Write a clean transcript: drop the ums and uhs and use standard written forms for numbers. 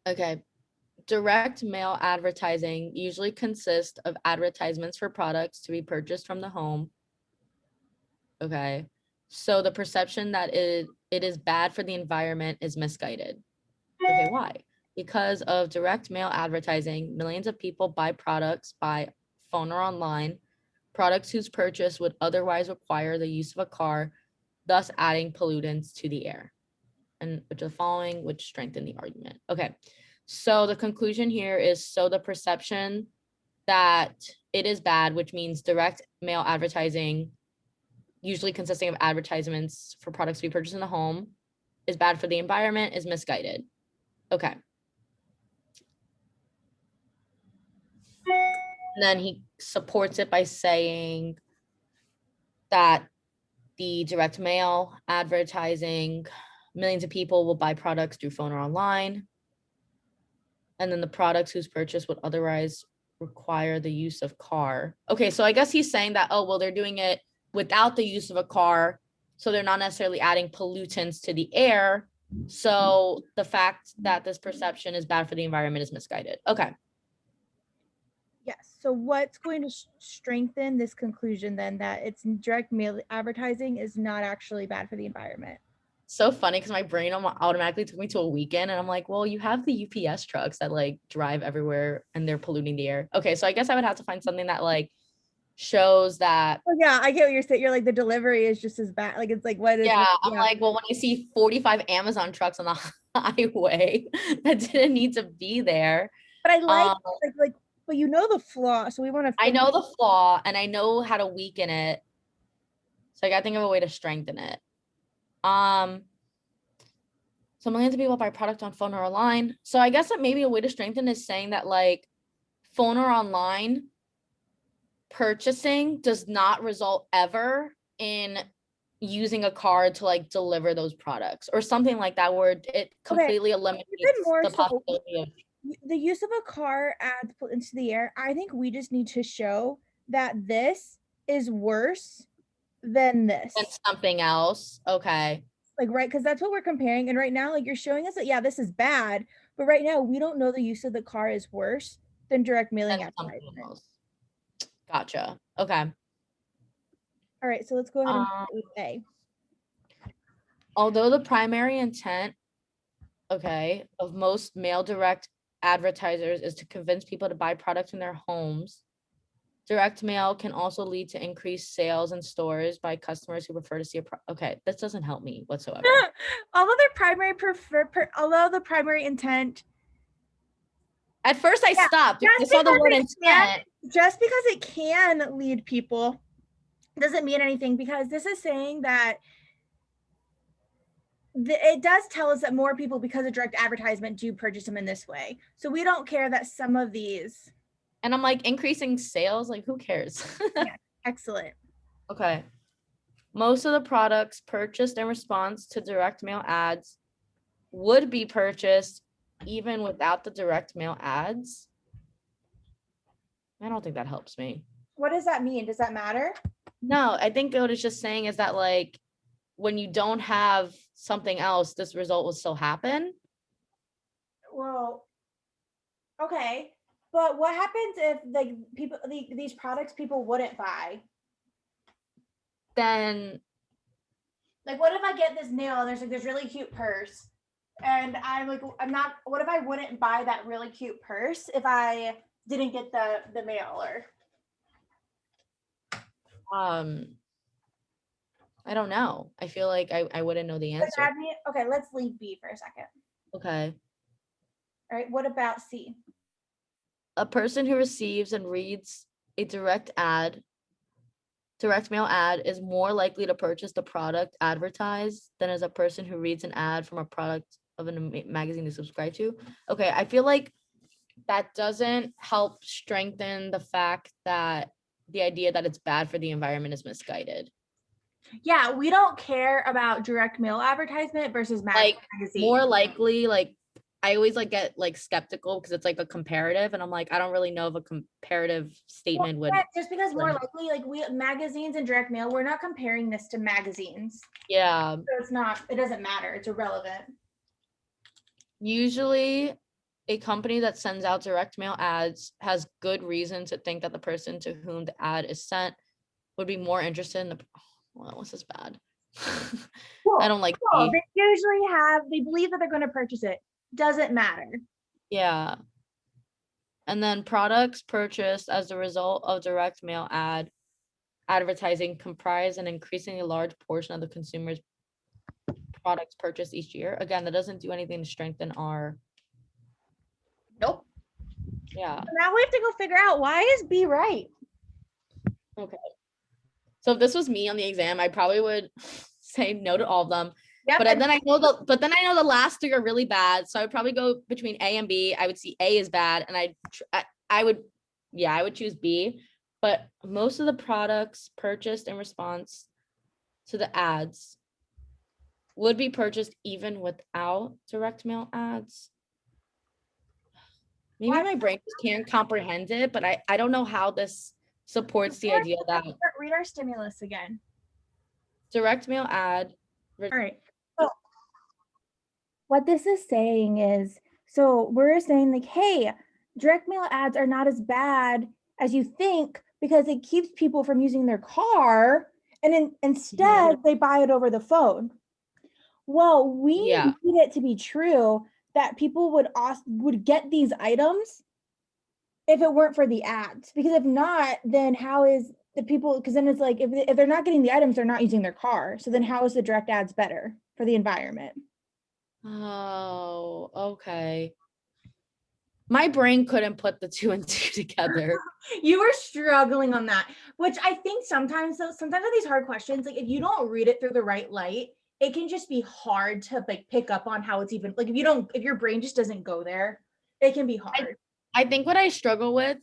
Okay. Direct mail advertising usually consists of advertisements for products to be purchased from the home. Okay. So the perception that it is bad for the environment is misguided. Okay, why? Because of direct mail advertising, millions of people buy products by phone or online, products whose purchase would otherwise require the use of a car, thus adding pollutants to the air. And which the following which strengthen the argument. Okay. So the conclusion here is so the perception that it is bad, which means direct mail advertising, usually consisting of advertisements for products to be purchased in the home, is bad for the environment, is misguided. Okay. And then he supports it by saying that the direct mail advertising, millions of people will buy products through phone or online. And then the products whose purchase would otherwise require the use of car. Okay, so I guess he's saying that, oh, well, they're doing it without the use of a car, so they're not necessarily adding pollutants to the air. So the fact that this perception is bad for the environment is misguided. Okay. Yes. So what's going to strengthen this conclusion then that it's direct mail advertising is not actually bad for the environment? So funny because my brain automatically took me to a weekend and I'm like, well, you have the UPS trucks that like drive everywhere and they're polluting the air. Okay, so I guess I would have to find something that like shows that. Oh, yeah, I get what you're saying. You're like the delivery is just as bad. Like it's like what is Yeah, I'm yeah. like, well, when I see 45 Amazon trucks on the highway that didn't need to be there. But I like Um, like but you know the flaw, so we want to I fix. know the flaw and I know how to weaken it. So I gotta think of a way to strengthen it. Um, so millions of people buy product on phone or online. So I guess that maybe a way to strengthen is saying that like phone or online purchasing does not result ever in using a card to like deliver those products or something like that where it Okay, completely even eliminates more the so possibility of the use of a car adds into the air. I think we just need to show that this is worse than this. something else. Okay. Like, right, because that's what we're comparing. And right now, like you're showing us that yeah, this is bad, but right now we don't know the use of the car is worse than direct mailing That's something advertisement. else. Gotcha. Okay. All right, so let's go ahead and Um, start with A. although the primary intent, okay, of most mail direct advertisers is to convince people to buy products in their homes, direct mail can also lead to increased sales in stores by customers who prefer to see a okay, this doesn't help me whatsoever. Although the primary intent. At first I Yeah, stopped because I saw the word intent. just because it can lead people doesn't mean anything, because this is saying that it does tell us that more people, because of direct advertisement, do purchase them in this way. So we don't care that some of these. And I'm like, increasing sales, like who cares? Yeah, excellent. Okay. Most of the products purchased in response to direct mail ads would be purchased even without the direct mail ads. I don't think that helps me. What does that mean? Does that matter? No, I think what it's just saying is that like when you don't have something else, this result will still happen. Well, okay. But what happens if like these products people wouldn't buy? Then Like, what if I get this nail and there's like this really cute purse, and I'm like, I'm not. What if I wouldn't buy that really cute purse if I didn't get the mailer? I don't know. I feel like I wouldn't know the answer. Okay, let's leave B for a second. Okay. All right, what about C? A person who receives and reads a direct mail ad is more likely to purchase the product advertised than as a person who reads an ad from a product of a magazine to subscribe to. Okay, I feel like that doesn't help strengthen the fact that the idea that it's bad for the environment is misguided. Yeah, we don't care about direct mail advertisement versus Like magazine. more likely, like I always like get like skeptical because it's like a comparative, and I'm like, I don't really know if a comparative statement would. Just because more likely, like we magazines and direct mail, we're not comparing this to magazines. Yeah. So it's not. It doesn't matter. It's irrelevant. Usually, a company that sends out direct mail ads has good reason to think that the person to whom the ad is sent would be more interested in the, well, this is bad. I don't like Cool. B. They usually they believe that they're going to purchase it. Doesn't matter. Yeah. And then products purchased as a result of direct mail advertising comprise an increasingly large portion of the consumer's products purchased each year. Again, that doesn't do anything to strengthen our. Nope. Yeah. So now we have to go figure out, why is B right? Okay. So if this was me on the exam, I probably would say no to all of them. Yep. But then I know the last three are really bad. So I would probably go between A and B. I would see A is bad, and I would choose B. But most of the products purchased in response to the ads would be purchased even without direct mail ads. Maybe my brain just can't comprehend it, but I don't know how this supports the idea that read our stimulus again. direct mail ad. All right. So what this is saying is, so we're saying like, hey, direct mail ads are not as bad as you think because it keeps people from using their car, and instead they buy it over the phone. Well, we need it to be true that people would get these items if it weren't for the ads, because if not, then how is the people, because then it's like, if they're not getting the items, they're not using their car. So then how is the direct ads better for the environment? Oh, okay. My brain couldn't put the 2 and 2 together. You were struggling on that, which I think sometimes with these hard questions, like if you don't read it through the right light, it can just be hard to like pick up on how it's even like, if your brain just doesn't go there, it can be hard. I think what I struggle with